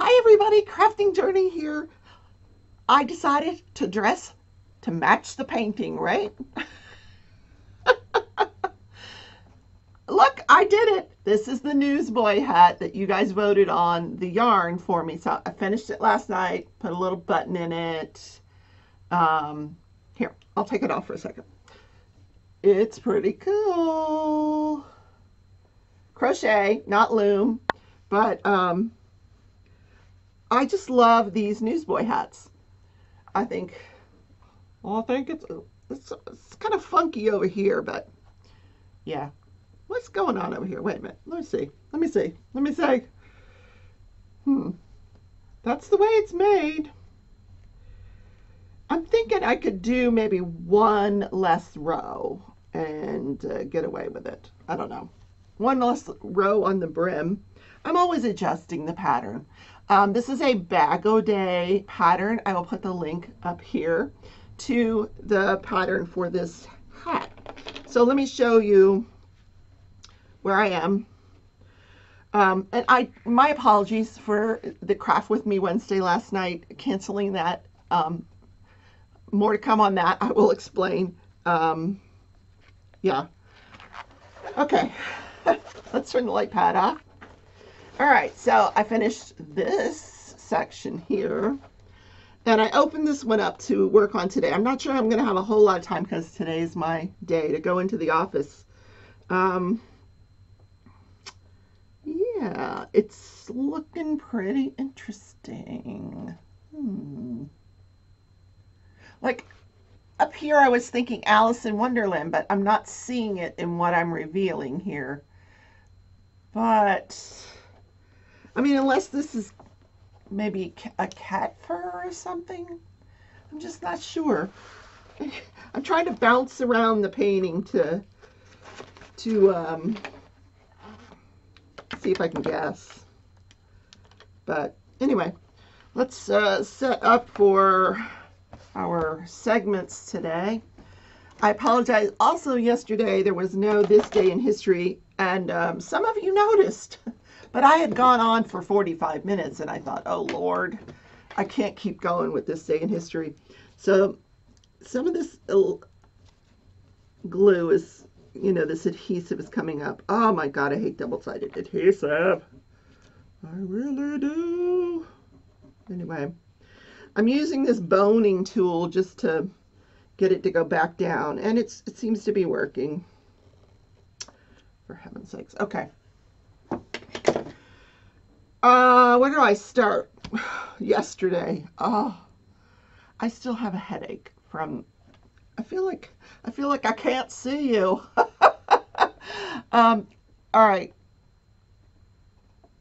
Hi everybody, Crafting Journey here. I decided to dress to match the painting, right? Look, I did it. This is the newsboy hat that you guys voted on the yarn for me. So I finished it last night, put a little button in it. Here, I'll take it off for a second. It's pretty cool. Crochet, not loom, but I just love these newsboy hats. I think Well, I think it's kind of funky over here, but yeah. What's going on over here? Wait a minute. Let me see. Let me see. Let me say. Hmm. That's the way it's made. I'm thinking I could do maybe one less row and get away with it. I don't know. One less row on the brim. I'm always adjusting the pattern. This is a Bag O Day pattern. I will put the link up here to the pattern for this hat. So let me show you where I am. And my apologies for the Craft With Me Wednesday last night, canceling that. More to come on that. I will explain. Yeah. Okay. Let's turn the light pad off. All right. So I finished this section here. And I opened this one up to work on today. I'm not sure I'm going to have a whole lot of time because today is my day to go into the office. Yeah, it's looking pretty interesting. Like up here, I was thinking Alice in Wonderland, but I'm not seeing it in what I'm revealing here. But, I mean, unless this is maybe a cat fur or something. I'm just not sure. I'm trying to bounce around the painting to see if I can guess. But anyway, let's set up for our segments today. I apologize. Also, yesterday there was no This Day in History, and some of you noticed. But I had gone on for 45 minutes, and I thought, oh, Lord, I can't keep going with This Day in History. So some of this glue is, this adhesive is coming up. Oh, my God, I hate double-sided adhesive. I really do. Anyway, I'm using this boning tool just to get it to go back down, and it seems to be working. For heaven's sakes. Okay. Where do I start? Yesterday. Oh, I still have a headache from, I feel like I can't see you. All right.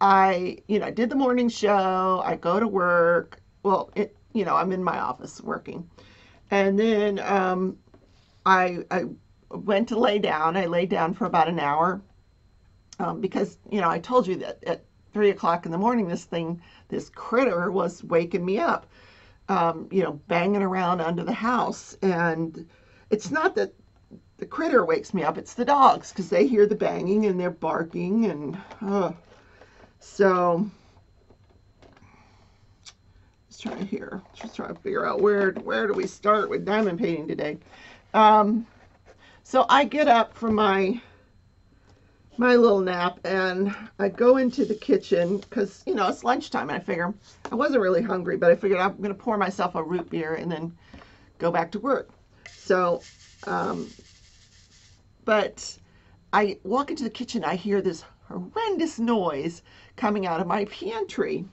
I did the morning show. I go to work. Well, I'm in my office working. And then I went to lay down. I laid down for about an hour because, I told you that at 3 o'clock in the morning, this critter was waking me up, banging around under the house. And it's not that the critter wakes me up, it's the dogs, because they hear the banging and they're barking. And so just trying to figure out where do we start with diamond painting today. So I get up from my little nap and I go into the kitchen because, it's lunchtime, and I figure I wasn't really hungry, but I figured I'm going to pour myself a root beer and then go back to work. So, but I walk into the kitchen, I hear this horrendous noise coming out of my pantry.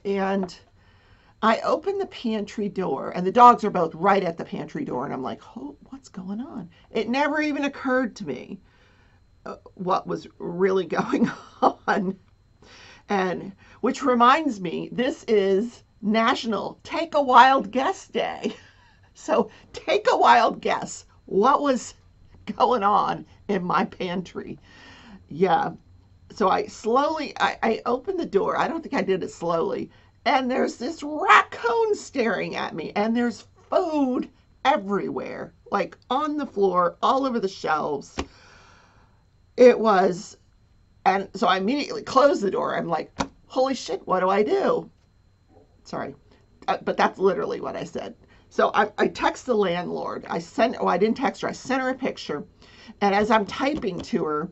And I open the pantry door, and the dogs are both right at the pantry door, and I'm like, oh, what's going on? It never even occurred to me what was really going on. And which reminds me, this is National Take a Wild Guess Day. So take a wild guess. What was going on in my pantry? Yeah. So I opened the door. I don't think I did it slowly. And there's this raccoon staring at me, and there's food everywhere, like on the floor, all over the shelves. It was, and so I immediately closed the door. I'm like, holy shit, what do I do? Sorry. But that's literally what I said. So I text the landlord. I didn't text her. I sent her a picture. And as I'm typing to her,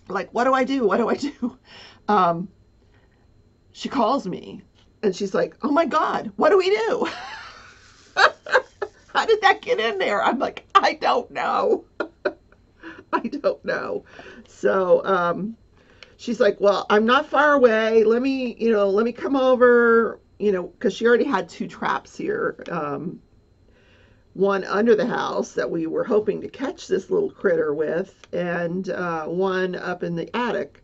like, what do I do? What do I do? Um, she calls me and she's like, oh my God, what do we do? How did that get in there? I'm like, I don't know. I don't know. So she's like, well, I'm not far away. Let me come over, because she already had two traps here. One under the house that we were hoping to catch this little critter with, and one up in the attic.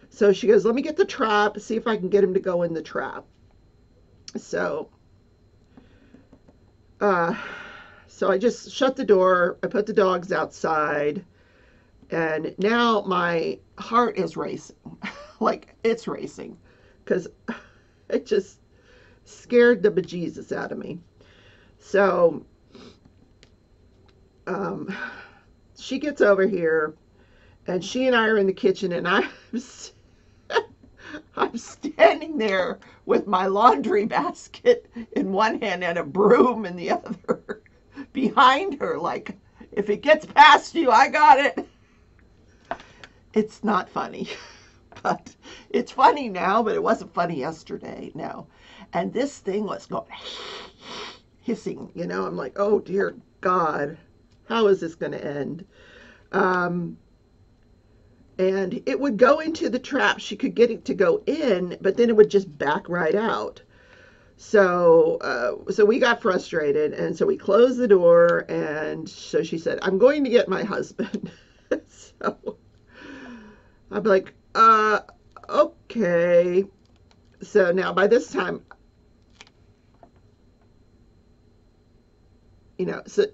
So she goes, let me get the trap, see if I can get him to go in the trap. So, uh, so I just shut the door. I put the dogs outside, and now my heart is racing. Like, it's racing, because it just scared the bejesus out of me. So, she gets over here, and she and I are in the kitchen, and I'm standing there with my laundry basket in one hand and a broom in the other behind her, like, if it gets past you, I got it. It's not funny, but it's funny now, but it wasn't funny yesterday, no. And this thing was going hissing, I'm like, oh dear God, how is this going to end? And it would go into the trap. She could get it to go in, but then it would just back right out. So we got frustrated, and so we closed the door. And so she said, "I'm going to get my husband." So I'm like, okay. So now by this time, so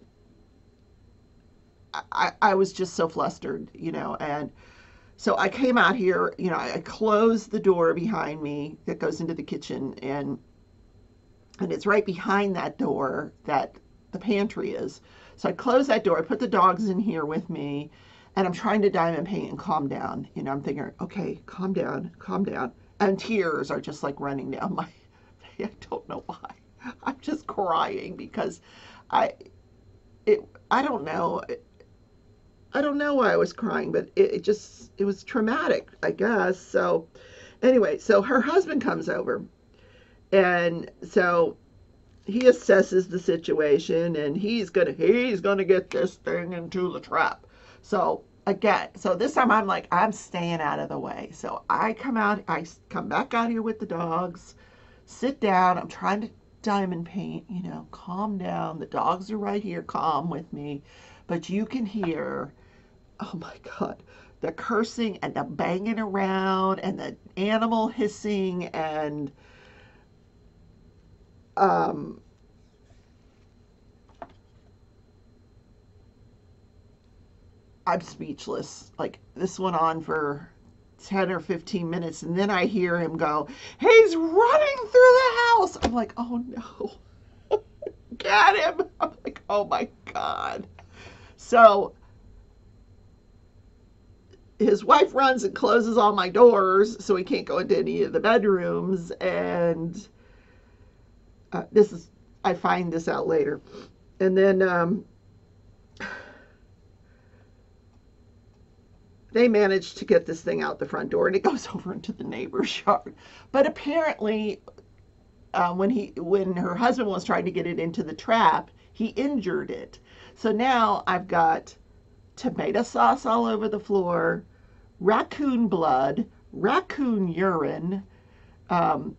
I was just so flustered, and so I came out here, I closed the door behind me that goes into the kitchen, and it's right behind that door that the pantry is. So I closed that door, I put the dogs in here with me, and I'm trying to diamond paint and calm down. I'm thinking, okay, calm down, calm down. And tears are just like running down my I don't know why. I'm just crying because I I don't know. I don't know why I was crying, but it was traumatic, I guess. So anyway, so her husband comes over, and so he assesses the situation, and he's gonna get this thing into the trap. So again, so this time I'm like, I'm staying out of the way. So I come back out here with the dogs, sit down, I'm trying to diamond paint, calm down. The dogs are right here, calm with me. But you can hear, oh my God, the cursing and the banging around and the animal hissing, and um, I'm speechless. Like, this went on for 10 or 15 minutes, and then I hear him go, he's running through the house. I'm like, oh no, get him. I'm like, oh my God. So his wife runs and closes all my doors so he can't go into any of the bedrooms. And I find this out later. And then they managed to get this thing out the front door, and it goes over into the neighbor's yard. But apparently, when her husband was trying to get it into the trap, he injured it. So now I've got tomato sauce all over the floor, raccoon blood, raccoon urine. Um,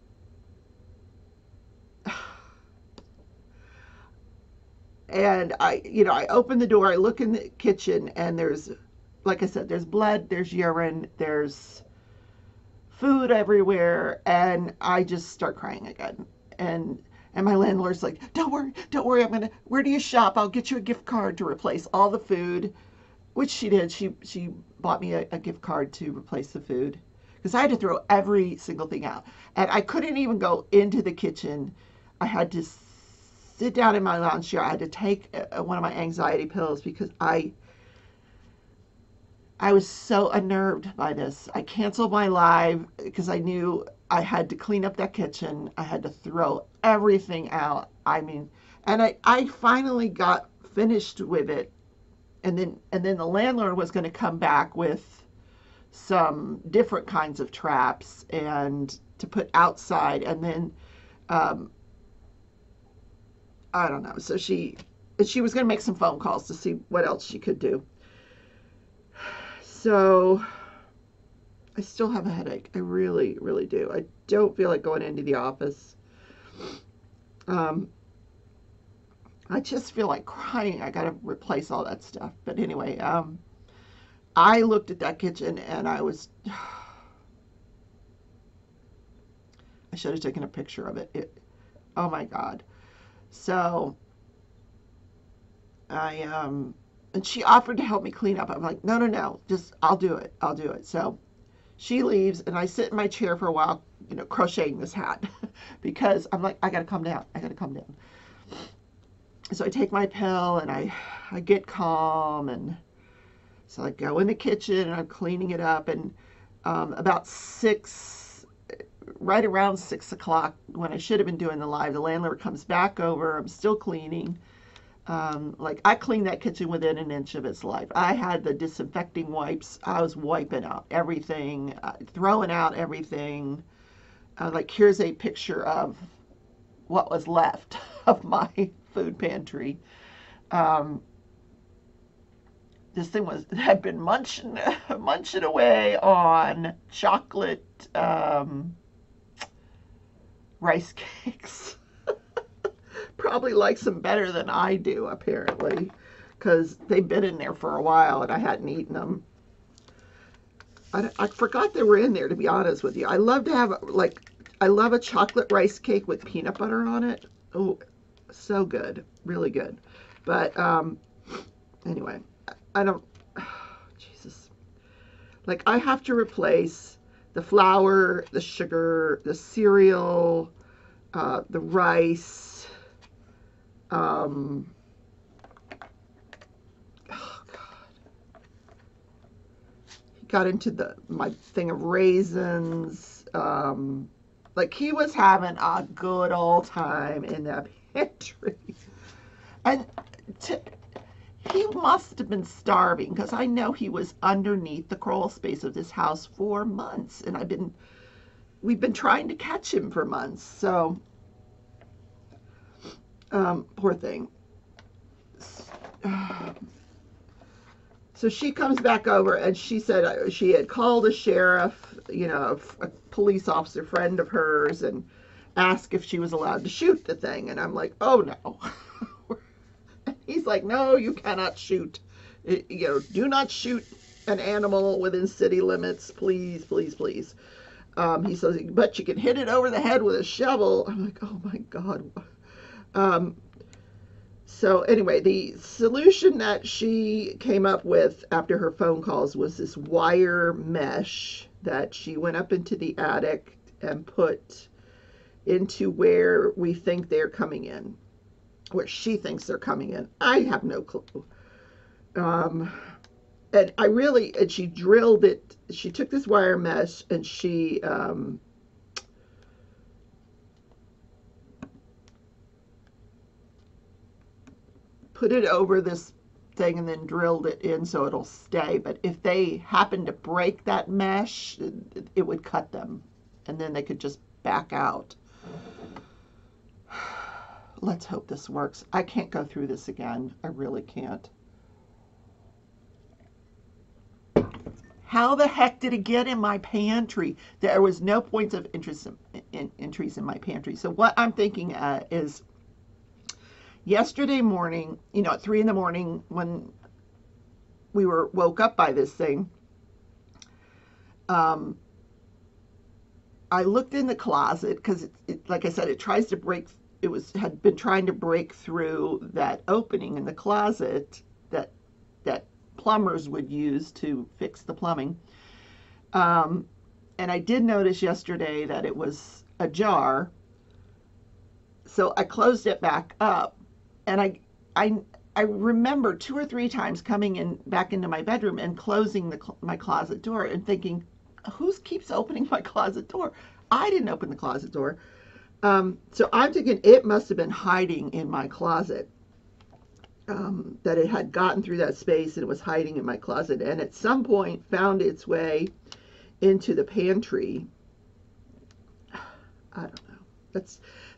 and I open the door, I look in the kitchen, and there's, like I said, there's blood, there's urine, there's food everywhere, and I just start crying again. And my landlord's like, don't worry, where do you shop? I'll get you a gift card to replace all the food, which she did. She bought me a gift card to replace the food, because I had to throw every single thing out. And I couldn't even go into the kitchen. I had to sit down in my lounge chair. I had to take one of my anxiety pills, because I was so unnerved by this. I canceled my live because I knew I had to clean up that kitchen. I had to throw everything out. I mean, and I finally got finished with it. And then the landlord was going to come back with some different kinds of traps and to put outside. And then um, I don't know. So she was going to make some phone calls to see what else she could do. So I still have a headache. I really, really do. I don't feel like going into the office. Um, I just feel like crying. I got to replace all that stuff. But anyway, I looked at that kitchen and I was, I should have taken a picture of it. Oh my God. So and she offered to help me clean up. I'm like, no, no, no, just I'll do it. I'll do it. So she leaves and I sit in my chair for a while, crocheting this hat because I'm like, I got to calm down. I got to calm down. So I take my pill and I get calm, and so I go in the kitchen and I'm cleaning it up, and about right around 6 o'clock, when I should have been doing the live, the landlord comes back over. I'm still cleaning. Like I cleaned that kitchen within an inch of its life. I had the disinfecting wipes. I was wiping out everything, throwing out everything. Like here's a picture of what was left of my food pantry. Um, this thing had been munching away on chocolate rice cakes. Probably likes them better than I do, apparently, because they've been in there for a while and I hadn't eaten them. I forgot they were in there, to be honest with you. I love to have, I love a chocolate rice cake with peanut butter on it. Oh, so good. Really good. But anyway, I don't, Jesus. Like, I have to replace the flour, the sugar, the cereal, the rice. Oh God. He got into my thing of raisins. Like he was having a good old time in that pantry. And he must have been starving because I know he was underneath the crawl space of this house for months, and we've been trying to catch him for months. So poor thing. So she comes back over and she said she had called a sheriff, a police officer friend of hers, and asked if she was allowed to shoot the thing. And I'm like, oh no. He's like, no, you cannot shoot. Do not shoot an animal within city limits, please, please, please. He says, but you can hit it over the head with a shovel. I'm like, oh my God. So anyway, the solution that she came up with after her phone calls was this wire mesh that she went up into the attic and put into where we think they're coming in, where she thinks they're coming in. I have no clue. And she drilled it. She took this wire mesh and she put it over this thing and then drilled it in so it'll stay. But if they happen to break that mesh, it would cut them, and then they could just back out. Let's hope this works. I can't go through this again. I really can't. How the heck did it get in my pantry? There was no points of interest entries in my pantry. So what I'm thinking is yesterday morning, at 3 a.m, when we were woke up by this thing, I looked in the closet because like I said, it tries to break. Had been trying to break through that opening in the closet that plumbers would use to fix the plumbing. And I did notice yesterday that it was ajar. So I closed it back up, and I remember 2 or 3 times coming back into my bedroom and closing my closet door and thinking, who keeps opening my closet door? I didn't open the closet door. So I'm thinking it must have been hiding in my closet. That it had gotten through that space and it was hiding in my closet, and at some point found its way into the pantry. I don't know.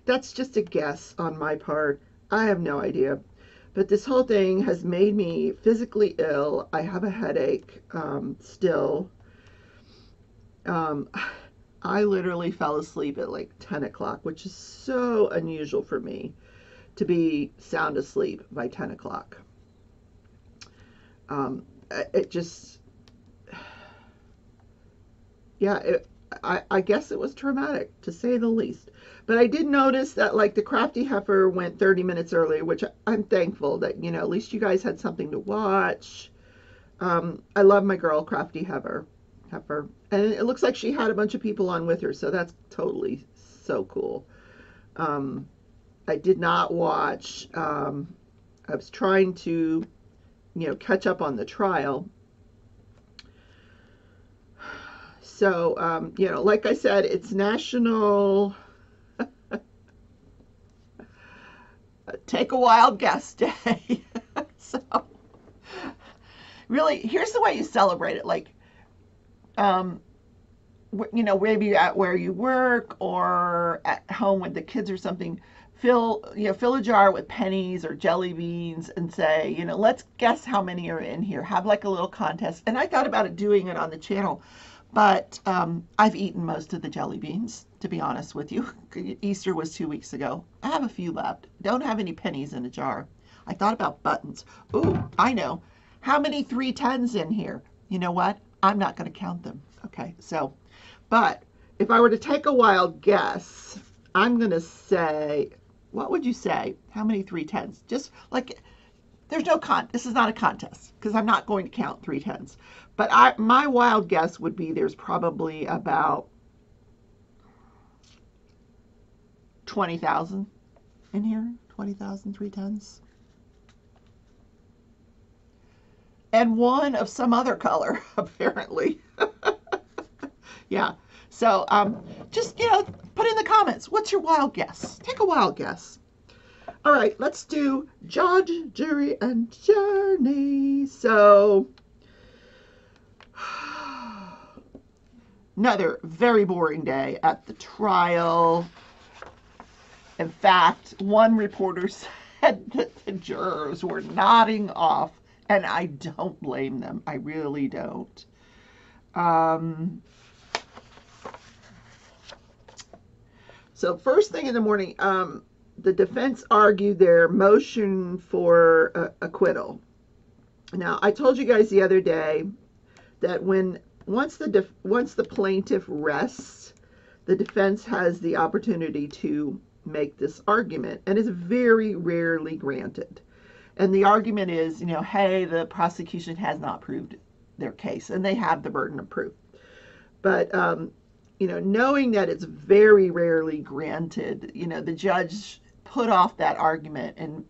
That's just a guess on my part. I have no idea. But this whole thing has made me physically ill. I have a headache still. Um, I literally fell asleep at like 10 o'clock, which is so unusual for me to be sound asleep by 10 o'clock. It just, yeah, I guess it was traumatic to say the least. But I did notice that like the Crafty Heifer went 30 minutes earlier, which I'm thankful that, you know, at least you guys had something to watch. I love my girl Crafty Heifer. And it looks like she had a bunch of people on with her, so that's totally so cool. I did not watch. I was trying to, you know, catch up on the trial. So, you know, like I said, it's National Take a Wild Guess Day. So, really, here's the way you celebrate it. Like, you know, maybe at where you work or at home with the kids or something, fill a jar with pennies or jelly beans and say, you know, let's guess how many are in here. Have like a little contest. And I thought about doing it on the channel, but I've eaten most of the jelly beans, to be honest with you. Easter was 2 weeks ago. I have a few left. Don't have any pennies in a jar. I thought about buttons. Ooh, I know. How many 310s in here? You know what? I'm not going to count them. Okay, so, but if I were to take a wild guess, I'm going to say, what would you say? How many 310s? Just like, there's no this is not a contest because I'm not going to count 310s. But my wild guess would be there's probably about 20,000 in here. 20,000 310s. And one of some other color, apparently. Yeah. So just, you know, put in the comments, what's your wild guess? Take a wild guess. All right, let's do judge, jury, and journey. So, another very boring day at the trial. In fact, one reporter said that the jurors were nodding off, and I don't blame them. I really don't. So first thing in the morning, the defense argued their motion for acquittal. Now, I told you guys the other day that once the plaintiff rests, the defense has the opportunity to make this argument, and is very rarely granted. And the argument is, you know, hey, the prosecution has not proved their case, and they have the burden of proof. But you know, knowing that it's very rarely granted, you know, the judge put off that argument, and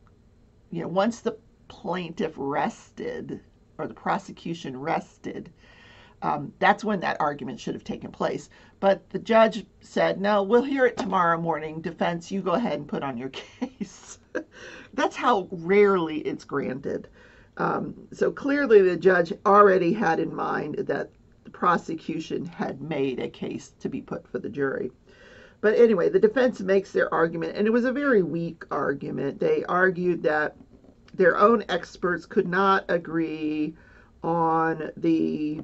you know, once the plaintiff rested or the prosecution rested, that's when that argument should have taken place. But the judge said, no, we'll hear it tomorrow morning. Defense, you go ahead and put on your case. That's how rarely it's granted. So clearly the judge already had in mind that the prosecution had made a case to be put for the jury. But anyway, the defense makes their argument, and it was a very weak argument. They argued that their own experts could not agree on the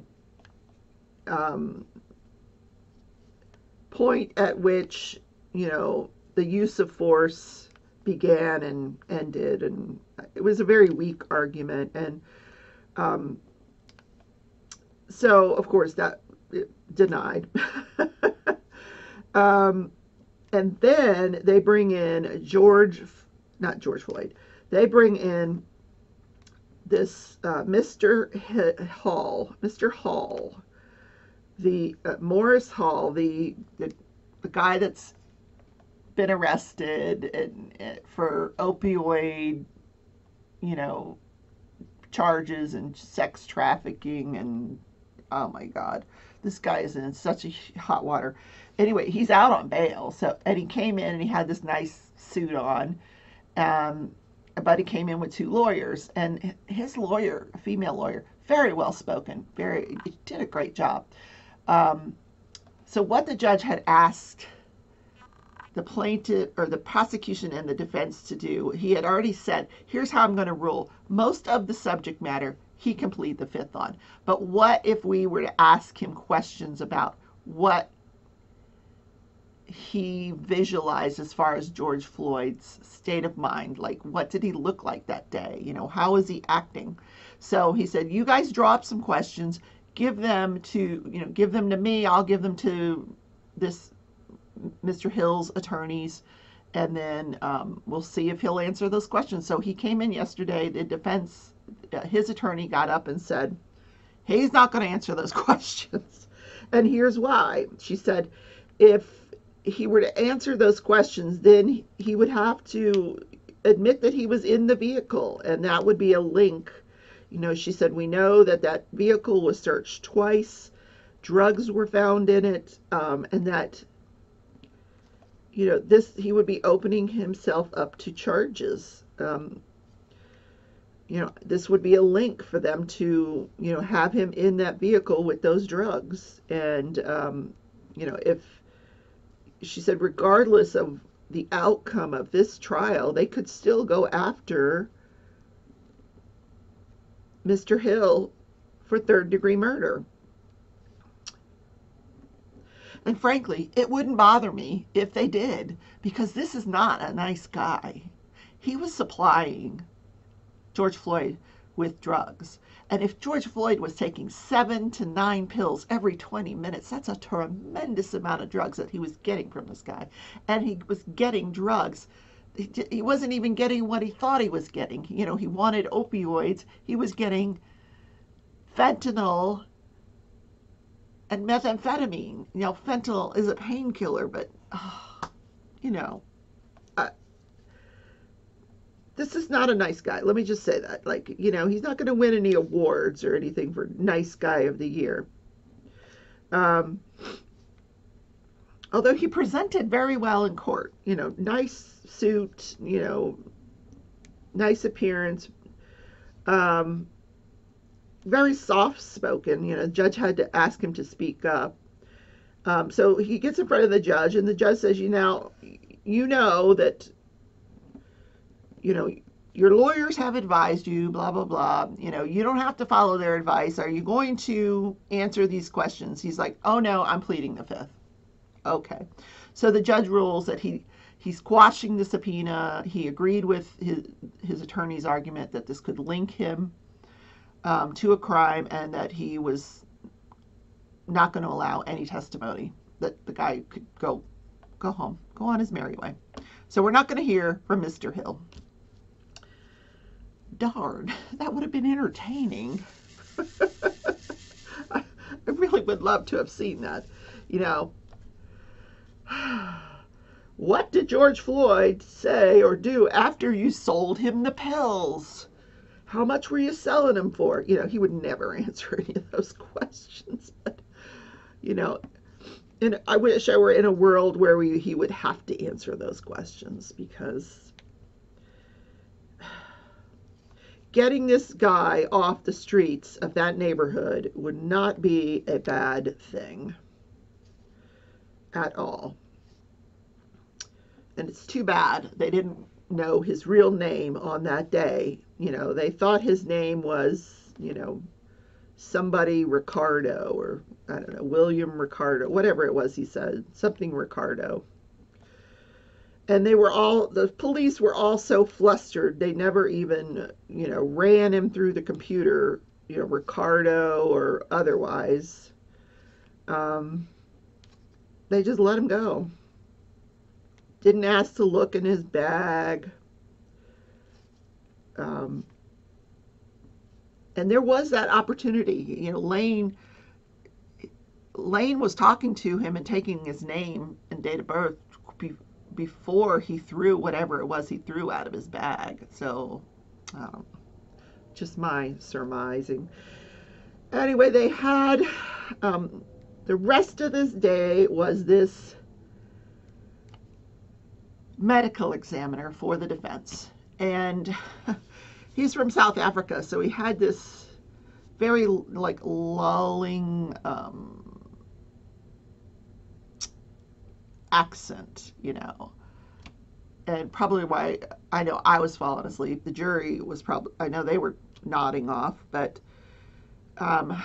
point at which, you know, the use of force began and ended, and it was a very weak argument. And so, of course, that denied. And then they bring in not George Floyd. They bring in this Mr. Hall, the Morris Hall, the guy that's been arrested for opioid, you know, charges and sex trafficking, and oh my God, this guy is in such a hot water. Anyway, he's out on bail. So, and he came in and he had this nice suit on. Um, but he came in with two lawyers, and his lawyer, a female lawyer, very well spoken, very did a great job. Um, so what the judge had asked the plaintiff or the prosecution and the defense to do, he had already said, here's how I'm going to rule. Most of the subject matter he can plead the fifth on. But what if we were to ask him questions about what he visualized as far as George Floyd's state of mind? Like, what did he look like that day? You know, how is he acting? So he said, you guys draw up some questions, give them to me. I'll give them to this Mr. Hill's attorneys, and then we'll see if he'll answer those questions. So he came in yesterday. The defense, his attorney got up and said, hey, he's not going to answer those questions. And here's why. She said, if he were to answer those questions, then he would have to admit that he was in the vehicle, and that would be a link. You know, she said, we know that that vehicle was searched twice, drugs were found in it, and that, you know, he would be opening himself up to charges. You know, this would be a link for them to, you know, have him in that vehicle with those drugs. And, you know, if she said, regardless of the outcome of this trial, they could still go after Mr. Hill for third-degree murder. And frankly, it wouldn't bother me if they did, because this is not a nice guy. He was supplying George Floyd with drugs. And if George Floyd was taking 7 to 9 pills every 20 minutes, that's a tremendous amount of drugs that he was getting from this guy. And he was getting drugs. He wasn't even getting what he thought he was getting. You know, he wanted opioids. He was getting fentanyl and methamphetamine. You know, fentanyl is a painkiller, but, you know, this is not a nice guy. Let me just say that. Like, you know, he's not going to win any awards or anything for nice guy of the year. Although he presented very well in court. You know, nice suit, you know, nice appearance. Very soft-spoken. You know, the judge had to ask him to speak up. So he gets in front of the judge, and the judge says, you know that, you know, your lawyers have advised you, blah, blah, blah. You know, you don't have to follow their advice. Are you going to answer these questions? He's like, oh, no, I'm pleading the fifth. Okay. So the judge rules that he's quashing the subpoena. He agreed with his attorney's argument that this could link him to a crime, and that he was not going to allow any testimony, that the guy could go home, go on his merry way. So we're not going to hear from Mr. Hill. Darn, that would have been entertaining. I really would love to have seen that. You know, what did George Floyd say or do after you sold him the pills? How much were you selling them for? You know, he would never answer any of those questions. But, you know, and I wish I were in a world where he would have to answer those questions, because getting this guy off the streets of that neighborhood would not be a bad thing at all. And it's too bad they didn't know his real name on that day. You know, they thought his name was, you know, somebody Ricardo, or I don't know, William Ricardo, whatever it was he said, something Ricardo. And the police were all so flustered, they never even, you know, ran him through the computer, you know, Ricardo or otherwise. They just let him go. Didn't ask to look in his bag. And there was that opportunity. You know, Lane was talking to him and taking his name and date of birth before he threw whatever it was he threw out of his bag. So, just my surmising. Anyway, they had the rest of this day was this medical examiner for the defense. And he's from South Africa, so he had this very like lulling accent, you know. And probably why I know I was falling asleep. The jury was probably, I know they were nodding off, but and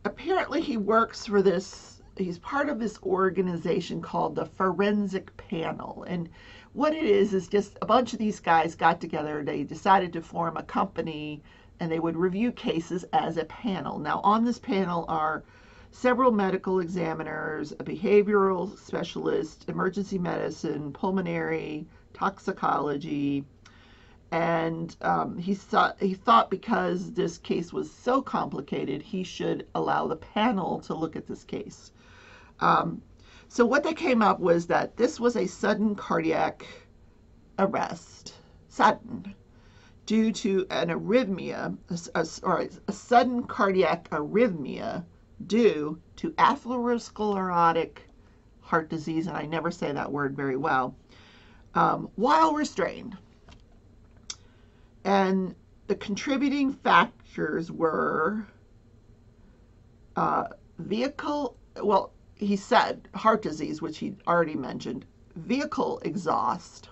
apparently he works for this, he's part of this organization called the Forensic Panel. And what it is just a bunch of these guys got together, they decided to form a company, and they would review cases as a panel. Now on this panel are several medical examiners, a behavioral specialist, emergency medicine, pulmonary, toxicology, and he thought because this case was so complicated, he should allow the panel to look at this case. So what they came up was that this was a sudden cardiac arrest, sudden, due to an arrhythmia, or a sudden cardiac arrhythmia due to atherosclerotic heart disease, and I never say that word very well, while restrained. And the contributing factors were vehicle, well, he said heart disease, which he already mentioned, vehicle exhaust,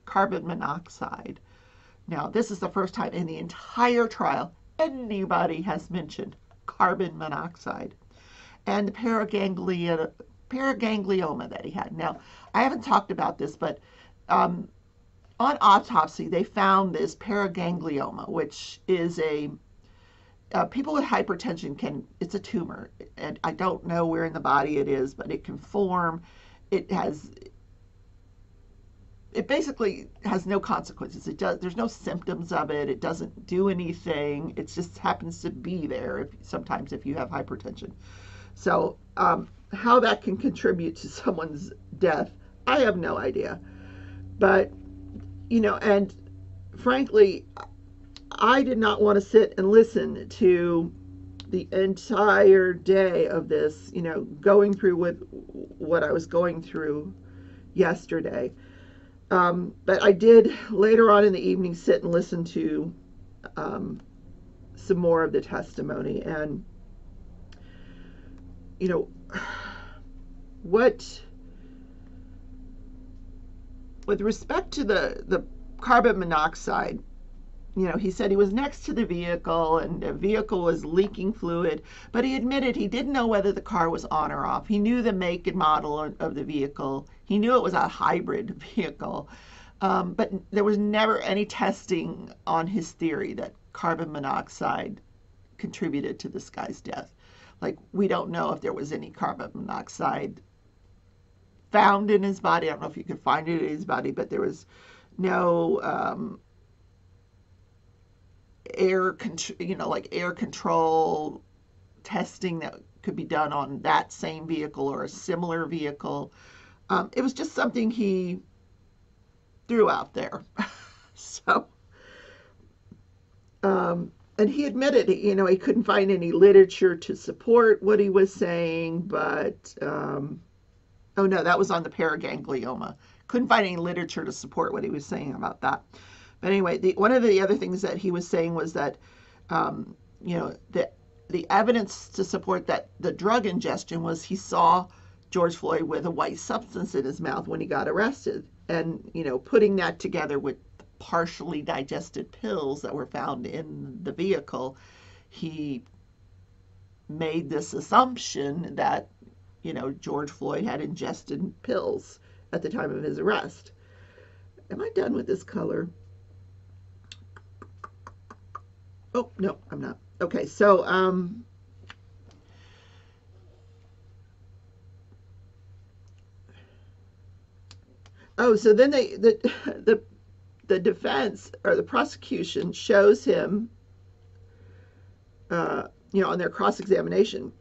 carbon monoxide. Now, this is the first time in the entire trial anybody has mentioned carbon monoxide, and the paraganglioma that he had. Now, I haven't talked about this, but on autopsy, they found this paraganglioma, which is people with hypertension it's a tumor, and I don't know where in the body it is, but it can form. It basically has no consequences. There's no symptoms of it. It doesn't do anything. It just happens to be there sometimes if you have hypertension. So how that can contribute to someone's death, I have no idea. But, you know, and frankly, I did not want to sit and listen to the entire day of this, you know, going through what I was going through yesterday. But I did later on in the evening sit and listen to some more of the testimony. And, you know, with respect to the carbon monoxide, you know, he said he was next to the vehicle and the vehicle was leaking fluid, but he admitted he didn't know whether the car was on or off. He knew the make and model of the vehicle. He knew it was a hybrid vehicle, but there was never any testing on his theory that carbon monoxide contributed to this guy's death. Like, we don't know if there was any carbon monoxide found in his body. I don't know if you could find it in his body, but there was no air control testing that could be done on that same vehicle or a similar vehicle. It was just something he threw out there. So, and he admitted, you know, he couldn't find any literature to support what he was saying, but, oh no, that was on the paraganglioma. Couldn't find any literature to support what he was saying about that. But anyway, one of the other things that he was saying was that, you know, the evidence to support that the drug ingestion was he saw George Floyd with a white substance in his mouth when he got arrested. And, you know, putting that together with partially digested pills that were found in the vehicle, he made this assumption that, you know, George Floyd had ingested pills at the time of his arrest. Am I done with this color? Oh, no, I'm not. Okay, so, so then the defense or the prosecution shows him, you know, on their cross-examination,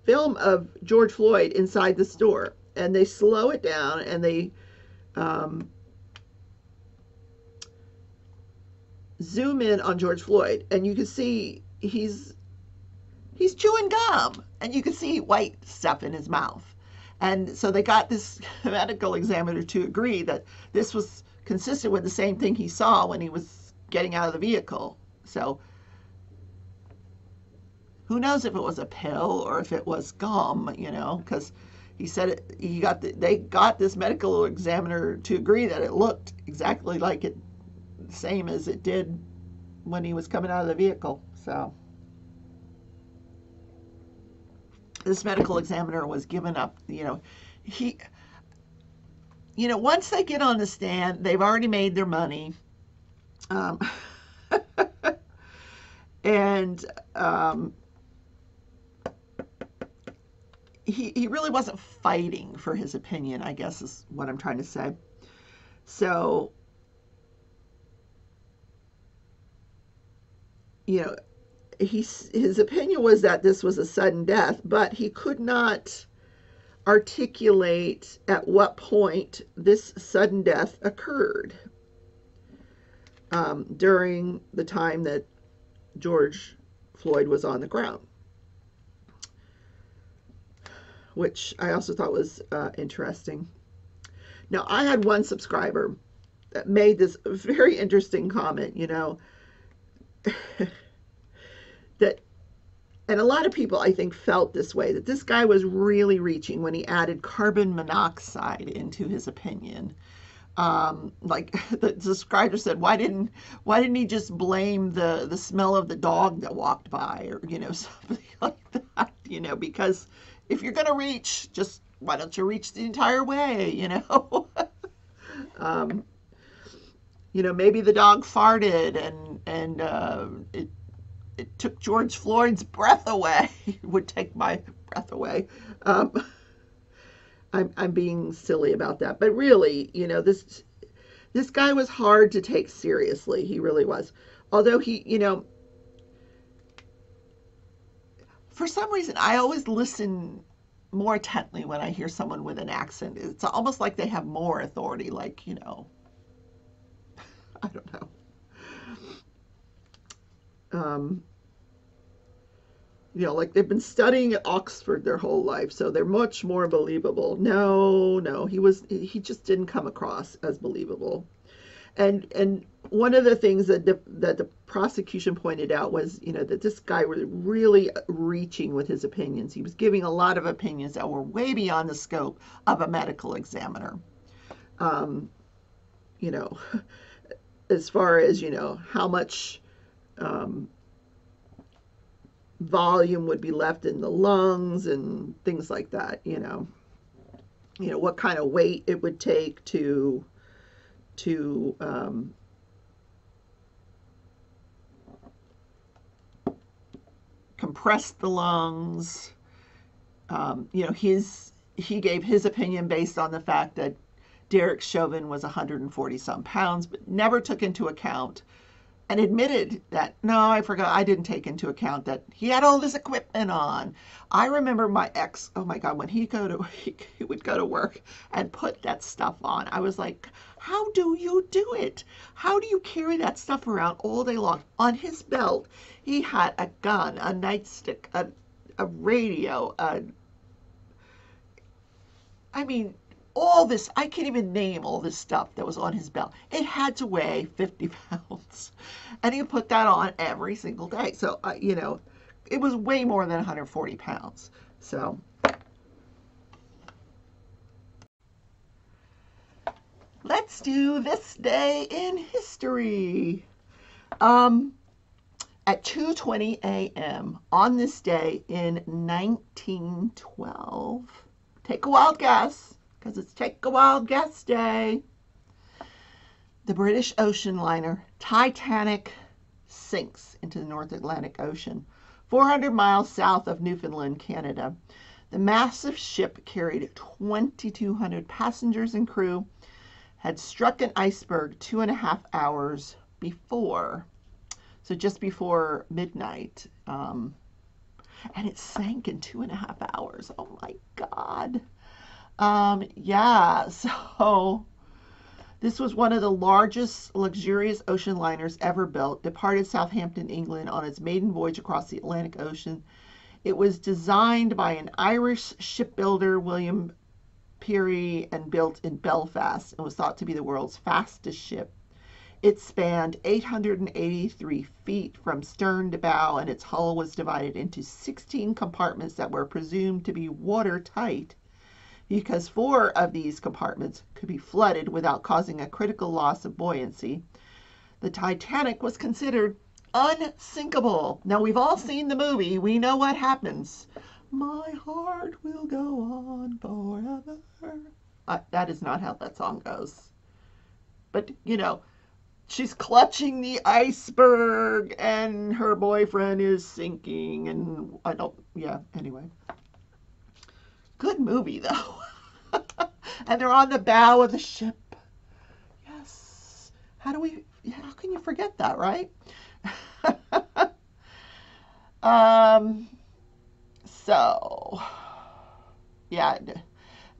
film of George Floyd inside the store, and they slow it down and they zoom in on George Floyd, and you can see he's he's chewing gum, and you can see white stuff in his mouth. And so they got this medical examiner to agree that this was consistent with the same thing he saw when he was getting out of the vehicle. So who knows if it was a pill or if it was gum, because he said they got this medical examiner to agree that it looked exactly like it, same as it did when he was coming out of the vehicle. So this medical examiner was given up. He, once they get on the stand, they've already made their money. Um, and he really wasn't fighting for his opinion, I guess is what I'm trying to say. So, his opinion was that this was a sudden death, but he could not articulate at what point this sudden death occurred during the time that George Floyd was on the ground, which I also thought was interesting. Now, I had one subscriber that made this very interesting comment, that, and a lot of people, I think, felt this way, that this guy was really reaching when he added carbon monoxide into his opinion. Like the subscriber said, why didn't he just blame the smell of the dog that walked by, or something like that, because if you're going to reach, just why don't you reach the entire way, maybe the dog farted and it took George Floyd's breath away. It would take my breath away. I'm being silly about that, but really, this guy was hard to take seriously. He really was. Although he, for some reason, I always listen more intently when I hear someone with an accent. It's almost like they have more authority, like, I don't know. Like they've been studying at Oxford their whole life, so they're much more believable. No, he just didn't come across as believable. And one of the things that the prosecution pointed out was, that this guy was really reaching with his opinions. He was giving a lot of opinions that were way beyond the scope of a medical examiner. As far as, how much volume would be left in the lungs and things like that, what kind of weight it would take to compress the lungs. He gave his opinion based on the fact that Derek Chauvin was 140 some pounds, but never took into account and admitted that, no, I forgot, I didn't take into account that he had all this equipment on. I remember my ex, oh my God, when he would go to work and put that stuff on. I was like, how do you do it? How do you carry that stuff around all day long? On his belt, he had a gun, a nightstick, a radio, all this, I can't even name all this stuff that was on his belt. It had to weigh 50 pounds. And he put that on every single day. So, it was way more than 140 pounds. So, let's do this day in history. At 2:20 a.m. on this day in 1912, take a wild guess, because it's Take a Wild Guess Day. The British ocean liner Titanic sinks into the North Atlantic Ocean, 400 miles south of Newfoundland, Canada. The massive ship carried 2,200 passengers and crew, had struck an iceberg 2.5 hours before, so just before midnight, and it sank in 2.5 hours. Oh my God. So This was one of the largest luxurious ocean liners ever built, departed Southampton, England on its maiden voyage across the Atlantic Ocean. It was designed by an Irish shipbuilder, William Peary, and built in Belfast, and was thought to be the world's fastest ship. It spanned 883 feet from stern to bow, and its hull was divided into 16 compartments that were presumed to be watertight, because 4 of these compartments could be flooded without causing a critical loss of buoyancy. The Titanic was considered unsinkable. Now, we've all seen the movie. We know what happens. My heart will go on forever. That is not how that song goes. But, you know, she's clutching the iceberg and her boyfriend is sinking, and anyway. Good movie, though. And they're on the bow of the ship. Yes. How can you forget that, right? So, yeah.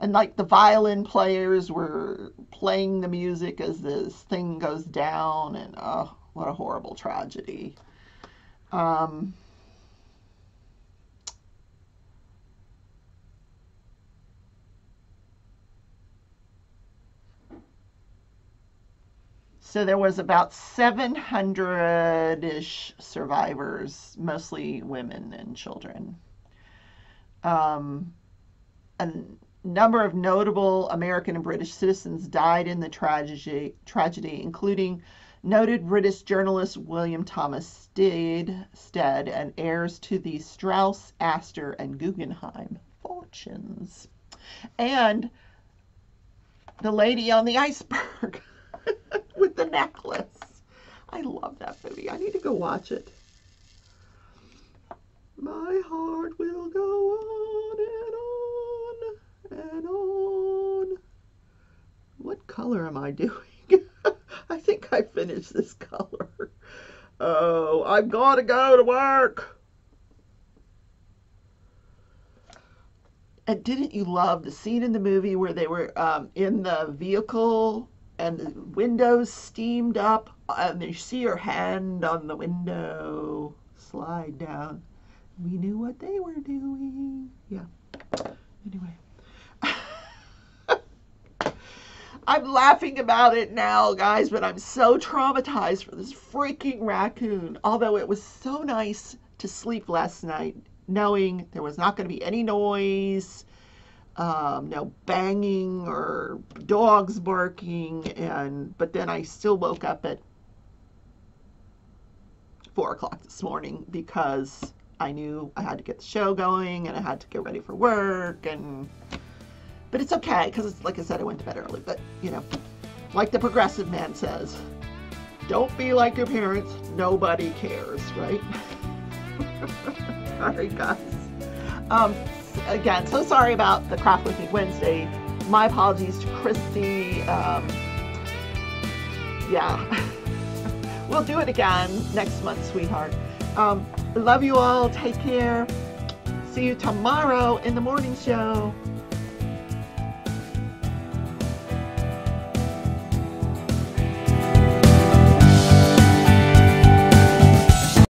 And like the violin players were playing the music as this thing goes down, and oh, what a horrible tragedy. So there was about 700-ish survivors, mostly women and children. A number of notable American and British citizens died in the tragedy, including noted British journalist William Thomas Stead and heirs to the Strauss, Astor, and Guggenheim fortunes. And the lady on the iceberg with the necklace. I love that movie. I need to go watch it. My heart will go on and on and on. What color am I doing? I think I finished this color. Oh, I've got to go to work. And didn't you love the scene in the movie where they were in the vehicle and the windows steamed up and you see your hand on the window slide down? We knew what they were doing. Yeah. Anyway. I'm laughing about it now, guys, but I'm so traumatized for this freaking raccoon. Although it was so nice to sleep last night, knowing there was not going to be any noise, no banging or dogs barking, but then I still woke up at 4 o'clock this morning because I knew I had to get the show going and I had to get ready for work, but it's okay because, like I said, I went to bed early. But, you know, like the progressive man says, don't be like your parents. Nobody cares, right? All right, guys. Again, so sorry about the Craft With Me Wednesday. My apologies to Christy. Yeah. We'll do it again next month, sweetheart. Love you all. Take care. See you tomorrow in the morning show.